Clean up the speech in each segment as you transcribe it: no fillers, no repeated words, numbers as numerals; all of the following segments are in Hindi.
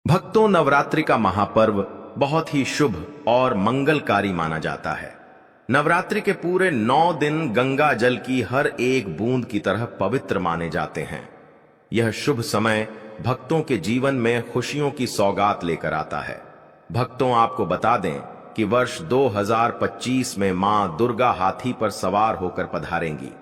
भक्तों, नवरात्रि का महापर्व बहुत ही शुभ और मंगलकारी माना जाता है। नवरात्रि के पूरे 9 दिन गंगा जल की हर एक बूंद की तरह पवित्र माने जाते हैं। यह शुभ समय भक्तों के जीवन में खुशियों की सौगात लेकर आता है। भक्तों, आपको बता दें कि वर्ष 2025 में मां दुर्गा हाथी पर सवार होकर पधारेंगी।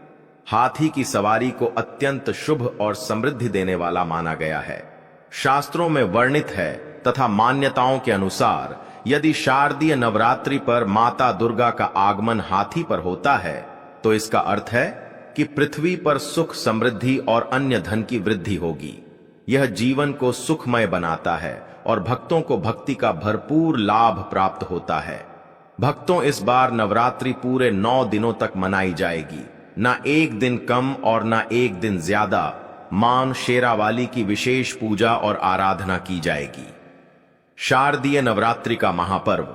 हाथी की सवारी को अत्यंत शुभ और समृद्धि देने वाला माना गया है। शास्त्रों में वर्णित है तथा मान्यताओं के अनुसार यदि शारदीय नवरात्रि पर माता दुर्गा का आगमन हाथी पर होता है तो इसका अर्थ है कि पृथ्वी पर सुख, समृद्धि और अन्य धन की वृद्धि होगी। यह जीवन को सुखमय बनाता है और भक्तों को भक्ति का भरपूर लाभ प्राप्त होता है। भक्तों, इस बार नवरात्रि पूरे 9 दिनों तक मनाई जाएगी। ना एक दिन कम और ना एक दिन ज्यादा मां शेरावाली की विशेष पूजा और आराधना की जाएगी। शारदीय नवरात्रि का महापर्व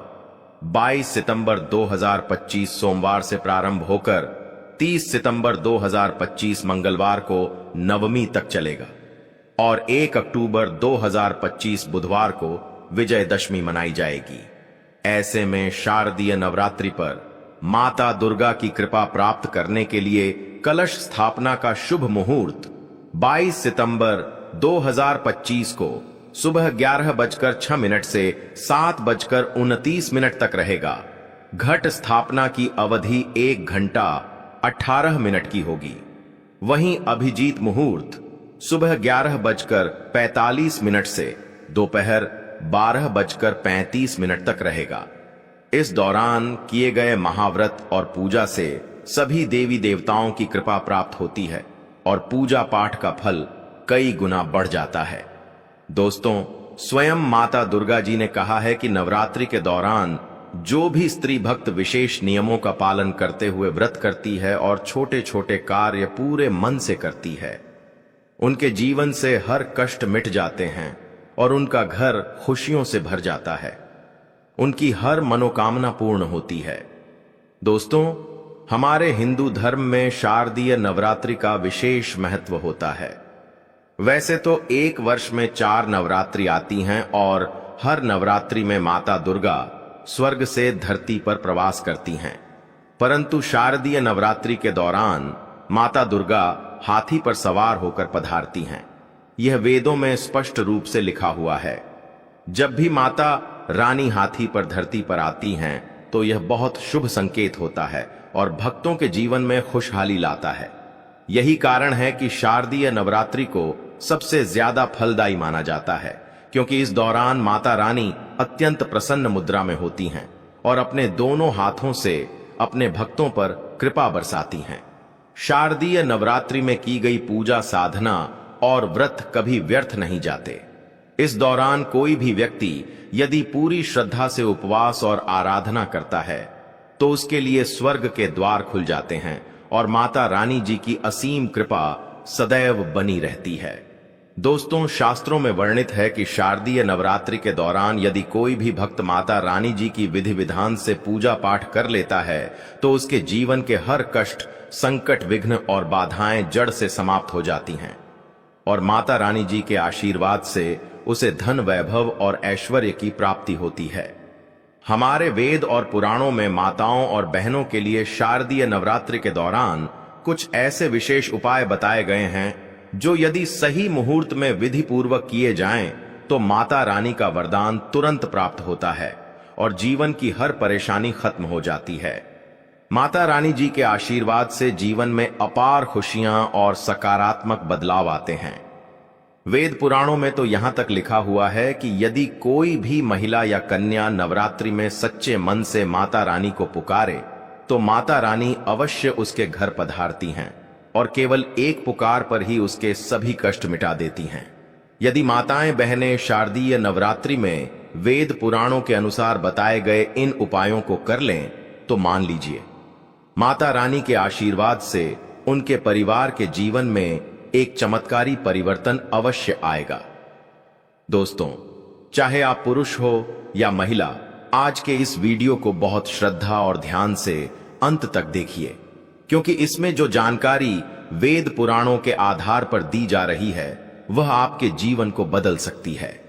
22 सितंबर 2025 सोमवार से प्रारंभ होकर 30 सितंबर 2025 मंगलवार को नवमी तक चलेगा और 1 अक्टूबर 2025 बुधवार को विजयदशमी मनाई जाएगी। ऐसे में शारदीय नवरात्रि पर माता दुर्गा की कृपा प्राप्त करने के लिए कलश स्थापना का शुभ मुहूर्त 22 सितंबर 2025 को सुबह 11:06 से 7:29 तक रहेगा। घट स्थापना की अवधि 1 घंटा 18 मिनट की होगी। वहीं अभिजीत मुहूर्त सुबह 11:45 से दोपहर 12:35 तक रहेगा। इस दौरान किए गए महाव्रत और पूजा से सभी देवी देवताओं की कृपा प्राप्त होती है और पूजा पाठ का फल कई गुना बढ़ जाता है। दोस्तों, स्वयं माता दुर्गा जी ने कहा है कि नवरात्रि के दौरान जो भी स्त्री भक्त विशेष नियमों का पालन करते हुए व्रत करती है और छोटे छोटे कार्य पूरे मन से करती है, उनके जीवन से हर कष्ट मिट जाते हैं और उनका घर खुशियों से भर जाता है। उनकी हर मनोकामना पूर्ण होती है। दोस्तों, हमारे हिंदू धर्म में शारदीय नवरात्रि का विशेष महत्व होता है। वैसे तो एक वर्ष में 4 नवरात्रि आती हैं और हर नवरात्रि में माता दुर्गा स्वर्ग से धरती पर प्रवास करती हैं, परंतु शारदीय नवरात्रि के दौरान माता दुर्गा हाथी पर सवार होकर पधारती हैं। यह वेदों में स्पष्ट रूप से लिखा हुआ है। जब भी माता रानी हाथी पर धरती पर आती हैं तो यह बहुत शुभ संकेत होता है और भक्तों के जीवन में खुशहाली लाता है। यही कारण है कि शारदीय नवरात्रि को सबसे ज्यादा फलदायी माना जाता है, क्योंकि इस दौरान माता रानी अत्यंत प्रसन्न मुद्रा में होती हैं और अपने दोनों हाथों से अपने भक्तों पर कृपा बरसाती हैं। शारदीय नवरात्रि में की गई पूजा, साधना और व्रत कभी व्यर्थ नहीं जाते। इस दौरान कोई भी व्यक्ति यदि पूरी श्रद्धा से उपवास और आराधना करता है तो उसके लिए स्वर्ग के द्वार खुल जाते हैं और माता रानी जी की असीम कृपा सदैव बनी रहती है। दोस्तों, शास्त्रों में वर्णित है कि शारदीय नवरात्रि के दौरान यदि कोई भी भक्त माता रानी जी की विधि विधान से पूजा पाठ कर लेता है तो उसके जीवन के हर कष्ट, संकट, विघ्न और बाधाएं जड़ से समाप्त हो जाती हैं और माता रानी जी के आशीर्वाद से उसे धन, वैभव और ऐश्वर्य की प्राप्ति होती है। हमारे वेद और पुराणों में माताओं और बहनों के लिए शारदीय नवरात्रि के दौरान कुछ ऐसे विशेष उपाय बताए गए हैं जो यदि सही मुहूर्त में विधि पूर्वक किए जाएं तो माता रानी का वरदान तुरंत प्राप्त होता है और जीवन की हर परेशानी खत्म हो जाती है। माता रानी जी के आशीर्वाद से जीवन में अपार खुशियां और सकारात्मक बदलाव आते हैं। वेद पुराणों में तो यहां तक लिखा हुआ है कि यदि कोई भी महिला या कन्या नवरात्रि में सच्चे मन से माता रानी को पुकारे तो माता रानी अवश्य उसके घर पधारती हैं और केवल एक पुकार पर ही उसके सभी कष्ट मिटा देती हैं। यदि माताएं बहनें शारदीय नवरात्रि में वेद पुराणों के अनुसार बताए गए इन उपायों को कर लें तो मान लीजिए, माता रानी के आशीर्वाद से उनके परिवार के जीवन में एक चमत्कारी परिवर्तन अवश्य आएगा। दोस्तों, चाहे आप पुरुष हो या महिला, आज के इस वीडियो को बहुत श्रद्धा और ध्यान से अंत तक देखिए, क्योंकि इसमें जो जानकारी वेद पुराणों के आधार पर दी जा रही है वह आपके जीवन को बदल सकती है।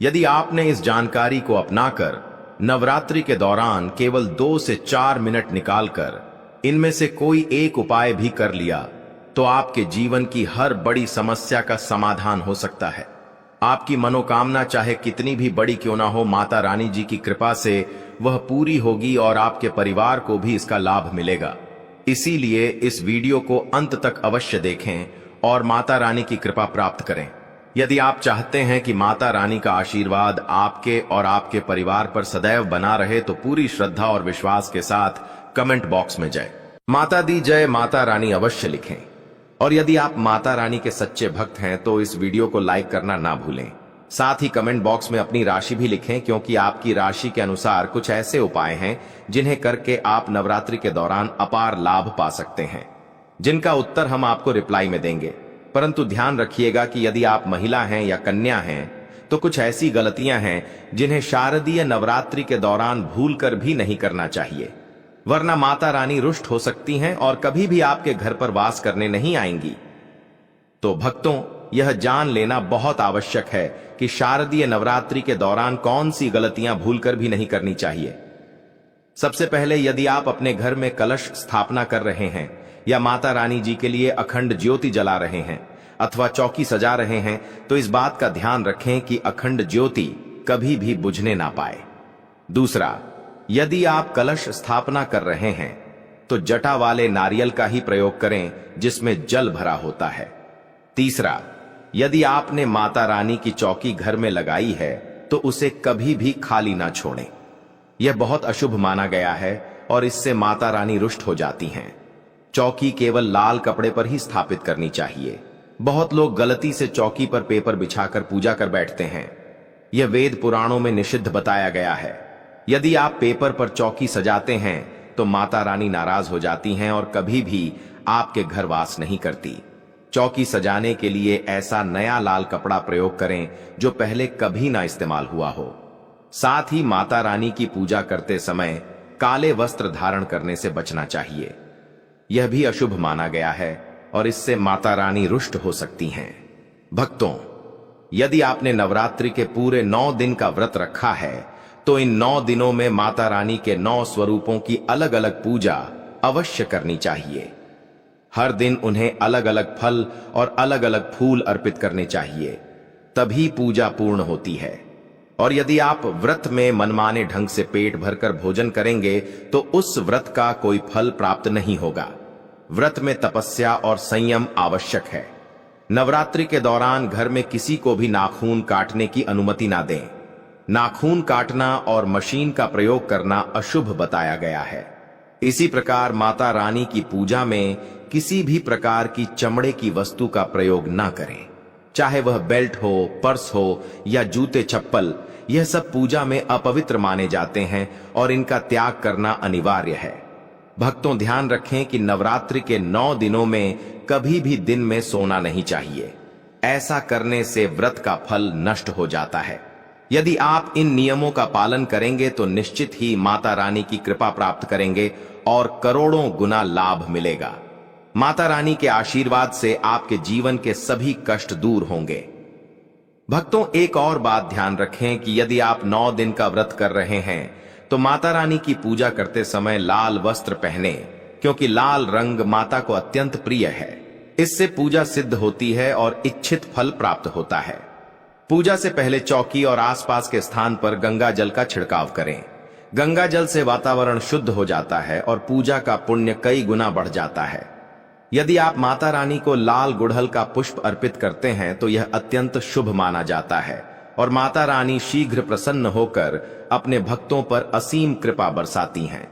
यदि आपने इस जानकारी को अपनाकर नवरात्रि के दौरान केवल 2 से 4 मिनट निकालकर इनमें से कोई एक उपाय भी कर लिया तो आपके जीवन की हर बड़ी समस्या का समाधान हो सकता है। आपकी मनोकामना चाहे कितनी भी बड़ी क्यों ना हो, माता रानी जी की कृपा से वह पूरी होगी और आपके परिवार को भी इसका लाभ मिलेगा। इसीलिए इस वीडियो को अंत तक अवश्य देखें और माता रानी की कृपा प्राप्त करें। यदि आप चाहते हैं कि माता रानी का आशीर्वाद आपके और आपके परिवार पर सदैव बना रहे तो पूरी श्रद्धा और विश्वास के साथ कमेंट बॉक्स में जय माता दी, जय माता रानी अवश्य लिखें। और यदि आप माता रानी के सच्चे भक्त हैं तो इस वीडियो को लाइक करना ना भूलें। साथ ही कमेंट बॉक्स में अपनी राशि भी लिखें, क्योंकि आपकी राशि के अनुसार कुछ ऐसे उपाय हैं जिन्हें करके आप नवरात्रि के दौरान अपार लाभ पा सकते हैं, जिनका उत्तर हम आपको रिप्लाई में देंगे। परंतु ध्यान रखिएगा कि यदि आप महिला हैं या कन्या हैं तो कुछ ऐसी गलतियां हैं जिन्हें शारदीय नवरात्रि के दौरान भूलकर भी नहीं करना चाहिए, वरना माता रानी रुष्ट हो सकती हैं और कभी भी आपके घर पर वास करने नहीं आएंगी। तो भक्तों, यह जान लेना बहुत आवश्यक है कि शारदीय नवरात्रि के दौरान कौन सी गलतियां भूलकर भी नहीं करनी चाहिए। सबसे पहले, यदि आप अपने घर में कलश स्थापना कर रहे हैं या माता रानी जी के लिए अखंड ज्योति जला रहे हैं अथवा चौकी सजा रहे हैं, तो इस बात का ध्यान रखें कि अखंड ज्योति कभी भी बुझने ना पाए। दूसरा, यदि आप कलश स्थापना कर रहे हैं तो जटा वाले नारियल का ही प्रयोग करें जिसमें जल भरा होता है। तीसरा, यदि आपने माता रानी की चौकी घर में लगाई है तो उसे कभी भी खाली ना छोड़ें। यह बहुत अशुभ माना गया है और इससे माता रानी रुष्ट हो जाती हैं। चौकी केवल लाल कपड़े पर ही स्थापित करनी चाहिए। बहुत लोग गलती से चौकी पर पेपर बिछाकर पूजा कर बैठते हैं। यह वेद पुराणों में निषिद्ध बताया गया है। यदि आप पेपर पर चौकी सजाते हैं तो माता रानी नाराज हो जाती हैं और कभी भी आपके घर वास नहीं करती। चौकी सजाने के लिए ऐसा नया लाल कपड़ा प्रयोग करें जो पहले कभी ना इस्तेमाल हुआ हो। साथ ही माता रानी की पूजा करते समय काले वस्त्र धारण करने से बचना चाहिए। यह भी अशुभ माना गया है और इससे माता रानी रुष्ट हो सकती हैं। भक्तों, यदि आपने नवरात्रि के पूरे 9 दिन का व्रत रखा है तो इन 9 दिनों में माता रानी के 9 स्वरूपों की अलग अलग पूजा अवश्य करनी चाहिए। हर दिन उन्हें अलग अलग फल और अलग अलग फूल अर्पित करने चाहिए, तभी पूजा पूर्ण होती है। और यदि आप व्रत में मनमाने ढंग से पेट भरकर भोजन करेंगे तो उस व्रत का कोई फल प्राप्त नहीं होगा। व्रत में तपस्या और संयम आवश्यक है। नवरात्रि के दौरान घर में किसी को भी नाखून काटने की अनुमति ना दें। नाखून काटना और मशीन का प्रयोग करना अशुभ बताया गया है। इसी प्रकार माता रानी की पूजा में किसी भी प्रकार की चमड़े की वस्तु का प्रयोग ना करें, चाहे वह बेल्ट हो, पर्स हो या जूते चप्पल। यह सब पूजा में अपवित्र माने जाते हैं और इनका त्याग करना अनिवार्य है। भक्तों, ध्यान रखें कि नवरात्रि के 9 दिनों में कभी भी दिन में सोना नहीं चाहिए। ऐसा करने से व्रत का फल नष्ट हो जाता है। यदि आप इन नियमों का पालन करेंगे तो निश्चित ही माता रानी की कृपा प्राप्त करेंगे और करोड़ों गुना लाभ मिलेगा। माता रानी के आशीर्वाद से आपके जीवन के सभी कष्ट दूर होंगे। भक्तों, एक और बात ध्यान रखें कि यदि आप 9 दिन का व्रत कर रहे हैं तो माता रानी की पूजा करते समय लाल वस्त्र पहने, क्योंकि लाल रंग माता को अत्यंत प्रिय है। इससे पूजा सिद्ध होती है और इच्छित फल प्राप्त होता है। पूजा से पहले चौकी और आसपास के स्थान पर गंगा जल का छिड़काव करें। गंगा जल से वातावरण शुद्ध हो जाता है और पूजा का पुण्य कई गुना बढ़ जाता है। यदि आप माता रानी को लाल गुड़हल का पुष्प अर्पित करते हैं तो यह अत्यंत शुभ माना जाता है और माता रानी शीघ्र प्रसन्न होकर अपने भक्तों पर असीम कृपा बरसाती हैं।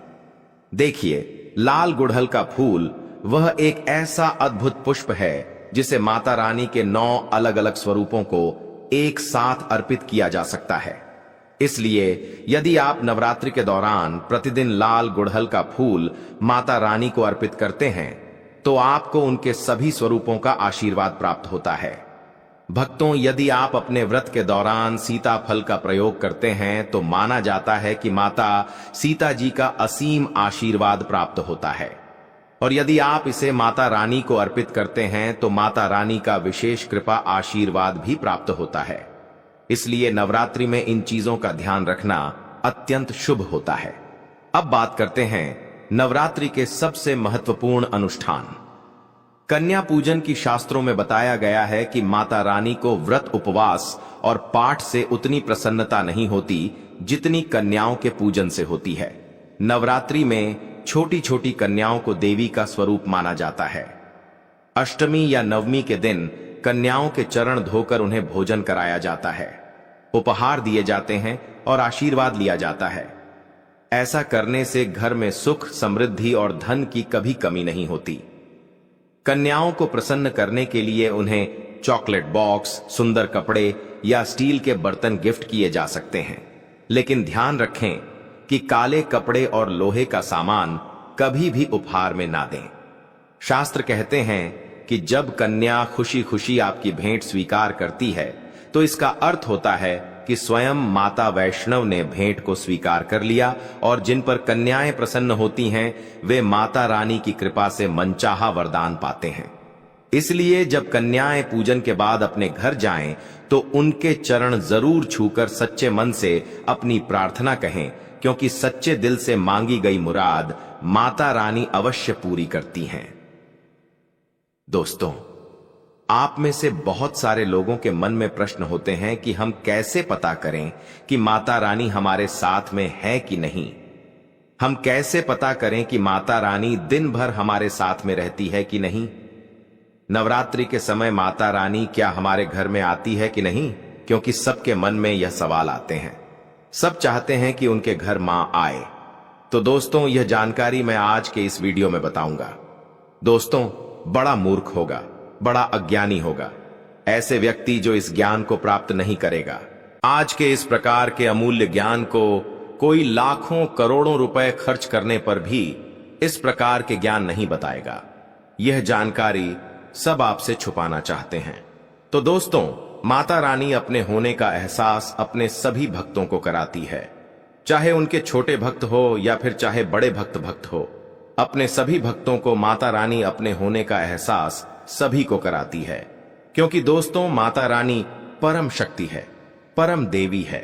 देखिए, लाल गुड़हल का फूल वह एक ऐसा अद्भुत पुष्प है जिसे माता रानी के 9 अलग अलग स्वरूपों को एक साथ अर्पित किया जा सकता है। इसलिए यदि आप नवरात्रि के दौरान प्रतिदिन लाल गुड़हल का फूल माता रानी को अर्पित करते हैं तो आपको उनके सभी स्वरूपों का आशीर्वाद प्राप्त होता है। भक्तों, यदि आप अपने व्रत के दौरान सीताफल का प्रयोग करते हैं तो माना जाता है कि माता सीता जी का असीम आशीर्वाद प्राप्त होता है। और यदि आप इसे माता रानी को अर्पित करते हैं तो माता रानी का विशेष कृपा आशीर्वाद भी प्राप्त होता है। इसलिए नवरात्रि में इन चीजों का ध्यान रखना अत्यंत शुभ होता है। अब बात करते हैं नवरात्रि के सबसे महत्वपूर्ण अनुष्ठान। कन्या पूजन की शास्त्रों में बताया गया है कि माता रानी को व्रत, उपवास और पाठ से उतनी प्रसन्नता नहीं होती जितनी कन्याओं के पूजन से होती है। नवरात्रि में छोटी छोटी कन्याओं को देवी का स्वरूप माना जाता है। अष्टमी या नवमी के दिन कन्याओं के चरण धोकर उन्हें भोजन कराया जाता है, उपहार दिए जाते हैं और आशीर्वाद लिया जाता है। ऐसा करने से घर में सुख, समृद्धि और धन की कभी कमी नहीं होती। कन्याओं को प्रसन्न करने के लिए उन्हें चॉकलेट बॉक्स, सुंदर कपड़े या स्टील के बर्तन गिफ्ट किए जा सकते हैं, लेकिन ध्यान रखें कि काले कपड़े और लोहे का सामान कभी भी उपहार में ना दें। शास्त्र कहते हैं कि जब कन्या खुशी खुशी आपकी भेंट स्वीकार करती है तो इसका अर्थ होता है कि स्वयं माता वैष्णव ने भेंट को स्वीकार कर लिया, और जिन पर कन्याएं प्रसन्न होती हैं वे माता रानी की कृपा से मनचाहा वरदान पाते हैं। इसलिए जब कन्याएं पूजन के बाद अपने घर जाएं तो उनके चरण जरूर छूकर सच्चे मन से अपनी प्रार्थना कहें, क्योंकि सच्चे दिल से मांगी गई मुराद माता रानी अवश्य पूरी करती हैं। दोस्तों, आप में से बहुत सारे लोगों के मन में प्रश्न होते हैं कि हम कैसे पता करें कि माता रानी हमारे साथ में है कि नहीं। हम कैसे पता करें कि माता रानी दिन भर हमारे साथ में रहती है कि नहीं। नवरात्रि के समय माता रानी क्या हमारे घर में आती है कि नहीं, क्योंकि सबके मन में यह सवाल आते हैं। सब चाहते हैं कि उनके घर मां आए। तो दोस्तों, यह जानकारी मैं आज के इस वीडियो में बताऊंगा। दोस्तों, बड़ा मूर्ख होगा, बड़ा अज्ञानी होगा ऐसे व्यक्ति जो इस ज्ञान को प्राप्त नहीं करेगा। आज के इस प्रकार के अमूल्य ज्ञान को कोई लाखों करोड़ों रुपए खर्च करने पर भी इस प्रकार के ज्ञान नहीं बताएगा। यह जानकारी सब आपसे छुपाना चाहते हैं। तो दोस्तों, माता रानी अपने होने का एहसास अपने सभी भक्तों को कराती है, चाहे उनके छोटे भक्त हो या फिर चाहे बड़े भक्त हो। अपने सभी भक्तों को माता रानी अपने होने का एहसास सभी को कराती है, क्योंकि दोस्तों, माता रानी परम शक्ति है, परम देवी है।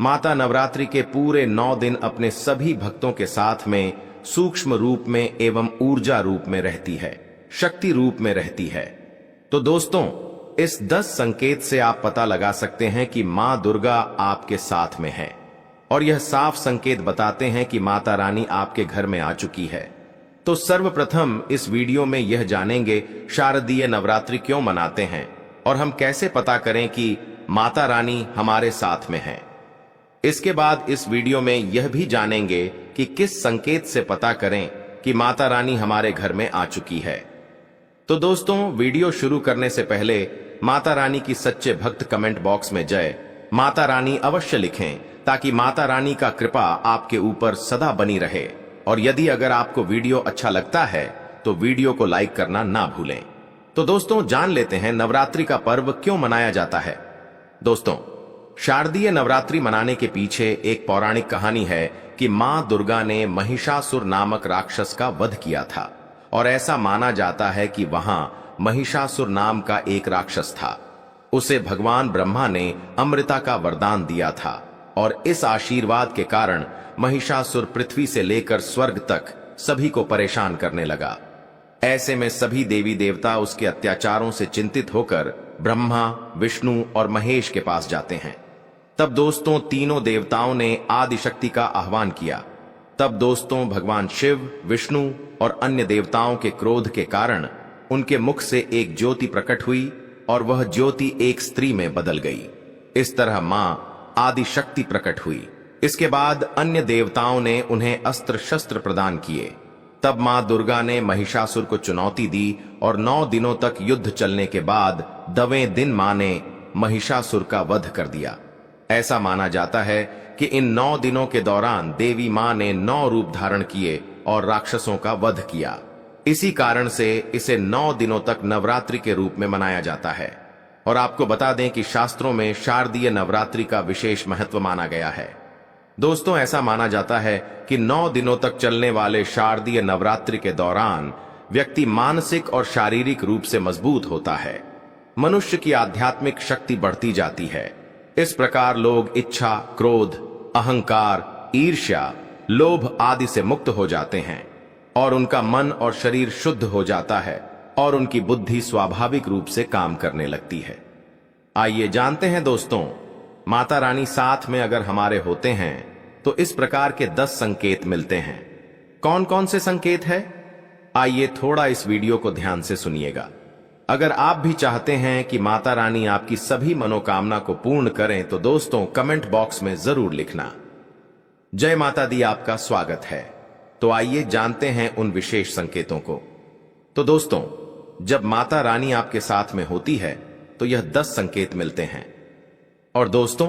माता नवरात्रि के पूरे 9 दिन अपने सभी भक्तों के साथ में सूक्ष्म रूप में एवं ऊर्जा रूप में रहती है, शक्ति रूप में रहती है। तो दोस्तों, इस 10 संकेत से आप पता लगा सकते हैं कि मां दुर्गा आपके साथ में है, और यह साफ संकेत बताते हैं कि माता रानी आपके घर में आ चुकी है। तो सर्वप्रथम इस वीडियो में यह जानेंगे शारदीय नवरात्रि क्यों मनाते हैं और हम कैसे पता करें कि माता रानी हमारे साथ में है। इसके बाद इस वीडियो में यह भी जानेंगे कि किस संकेत से पता करें कि माता रानी हमारे घर में आ चुकी है। तो दोस्तों, वीडियो शुरू करने से पहले माता रानी की सच्चे भक्त कमेंट बॉक्स में जय माता रानी अवश्य लिखें, ताकि माता रानी का कृपा आपके ऊपर सदा बनी रहे। और यदि अगर आपको वीडियो अच्छा लगता है तो वीडियो को लाइक करना ना भूलें। तो दोस्तों, जान लेते हैं नवरात्रि का पर्व क्यों मनाया जाता है। दोस्तों, शारदीय नवरात्रि मनाने के पीछे एक पौराणिक कहानी है कि मां दुर्गा ने महिषासुर नामक राक्षस का वध किया था, और ऐसा माना जाता है कि वहां महिषासुर नाम का एक राक्षस था। उसे भगवान ब्रह्मा ने अमृता का वरदान दिया था, और इस आशीर्वाद के कारण महिषासुर पृथ्वी से लेकर स्वर्ग तक सभी को परेशान करने लगा। ऐसे में सभी देवी देवता उसके अत्याचारों से चिंतित होकर ब्रह्मा, विष्णु और महेश के पास जाते हैं। तब दोस्तों, तीनों देवताओं ने आदिशक्ति का आह्वान किया। तब दोस्तों, भगवान शिव, विष्णु और अन्य देवताओं के क्रोध के कारण उनके मुख से एक ज्योति प्रकट हुई, और वह ज्योति एक स्त्री में बदल गई। इस तरह मां आदिशक्ति प्रकट हुई। इसके बाद अन्य देवताओं ने उन्हें अस्त्र शस्त्र प्रदान किए। तब मां दुर्गा ने महिषासुर को चुनौती दी, और 9 दिनों तक युद्ध चलने के बाद 9वें दिन मां ने महिषासुर का वध कर दिया। ऐसा माना जाता है कि इन 9 दिनों के दौरान देवी मां ने 9 रूप धारण किए और राक्षसों का वध किया। इसी कारण से इसे 9 दिनों तक नवरात्रि के रूप में मनाया जाता है। और आपको बता दें कि शास्त्रों में शारदीय नवरात्रि का विशेष महत्व माना गया है। दोस्तों, ऐसा माना जाता है कि 9 दिनों तक चलने वाले शारदीय नवरात्रि के दौरान व्यक्ति मानसिक और शारीरिक रूप से मजबूत होता है। मनुष्य की आध्यात्मिक शक्ति बढ़ती जाती है, इस प्रकार लोग इच्छा, क्रोध, अहंकार, ईर्ष्या, लोभ आदि से मुक्त हो जाते हैं और उनका मन और शरीर शुद्ध हो जाता है और उनकी बुद्धि स्वाभाविक रूप से काम करने लगती है। आइए जानते हैं दोस्तों, माता रानी साथ में अगर हमारे होते हैं तो इस प्रकार के 10 संकेत मिलते हैं। कौन कौन से संकेत है? आइए थोड़ा इस वीडियो को ध्यान से सुनिएगा। अगर आप भी चाहते हैं कि माता रानी आपकी सभी मनोकामना को पूर्ण करें तो दोस्तों कमेंट बॉक्स में जरूर लिखना। जय माता दी आपका स्वागत है। तो आइए जानते हैं उन विशेष संकेतों को। तो दोस्तों, जब माता रानी आपके साथ में होती है तो यह 10 संकेत मिलते हैं। और दोस्तों,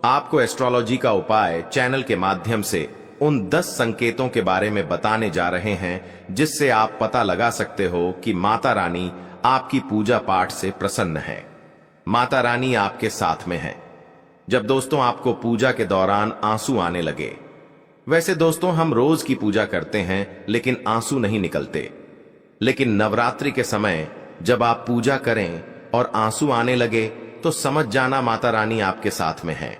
आपको एस्ट्रोलॉजी का उपाय चैनल के माध्यम से उन 10 संकेतों के बारे में बताने जा रहे हैं जिससे आप पता लगा सकते हो कि माता रानी आपकी पूजा पाठ से प्रसन्न है, माता रानी आपके साथ में है। जब दोस्तों आपको पूजा के दौरान आंसू आने लगे, वैसे दोस्तों हम रोज की पूजा करते हैं लेकिन आंसू नहीं निकलते, लेकिन नवरात्रि के समय जब आप पूजा करें और आंसू आने लगे तो समझ जाना माता रानी आपके साथ में है।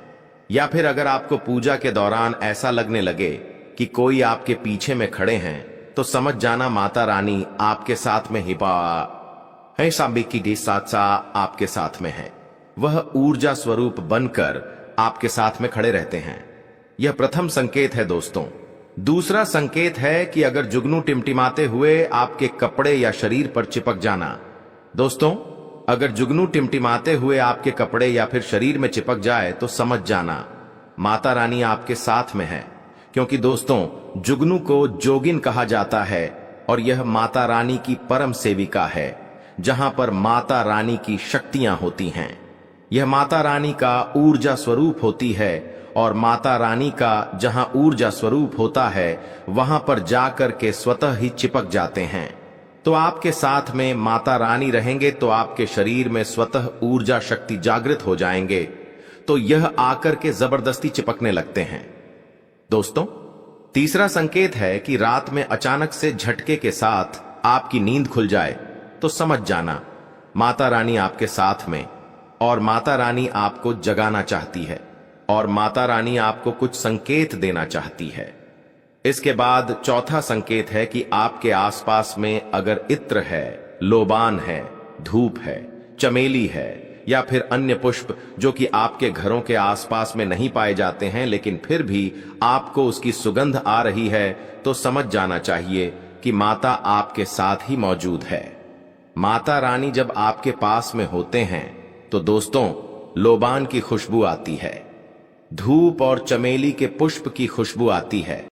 या फिर अगर आपको पूजा के दौरान ऐसा लगने लगे कि कोई आपके पीछे में खड़े हैं तो समझ जाना माता रानी आपके साथ में आपके साथ में है। वह ऊर्जा स्वरूप बनकर आपके साथ में खड़े रहते हैं। यह प्रथम संकेत है दोस्तों। दूसरा संकेत है कि अगर जुगनू टिमटिमाते हुए आपके कपड़े या शरीर पर चिपक जाना। दोस्तों, अगर जुगनू टिमटिमाते हुए आपके कपड़े या फिर शरीर में चिपक जाए तो समझ जाना माता रानी आपके साथ में है, क्योंकि दोस्तों जुगनू को जोगिन कहा जाता है और यह माता रानी की परम सेविका है, जहां पर माता रानी की शक्तियां होती हैं। यह माता रानी का ऊर्जा स्वरूप होती है और माता रानी का जहां ऊर्जा स्वरूप होता है वहां पर जाकर के स्वतः ही चिपक जाते हैं। तो आपके साथ में माता रानी रहेंगे तो आपके शरीर में स्वतः ऊर्जा शक्ति जागृत हो जाएंगे, तो यह आकर के जबरदस्ती चिपकने लगते हैं। दोस्तों, तीसरा संकेत है कि रात में अचानक से झटके के साथ आपकी नींद खुल जाए तो समझ जाना माता रानी आपके साथ में और माता रानी आपको जगाना चाहती है और माता रानी आपको कुछ संकेत देना चाहती है। इसके बाद चौथा संकेत है कि आपके आसपास में अगर इत्र है, लोबान है, धूप है, चमेली है या फिर अन्य पुष्प जो कि आपके घरों के आसपास में नहीं पाए जाते हैं लेकिन फिर भी आपको उसकी सुगंध आ रही है तो समझ जाना चाहिए कि माता आपके साथ ही मौजूद है। माता रानी जब आपके पास में होते हैं तो दोस्तों लोबान की खुशबू आती है, धूप और चमेली के पुष्प की खुशबू आती है।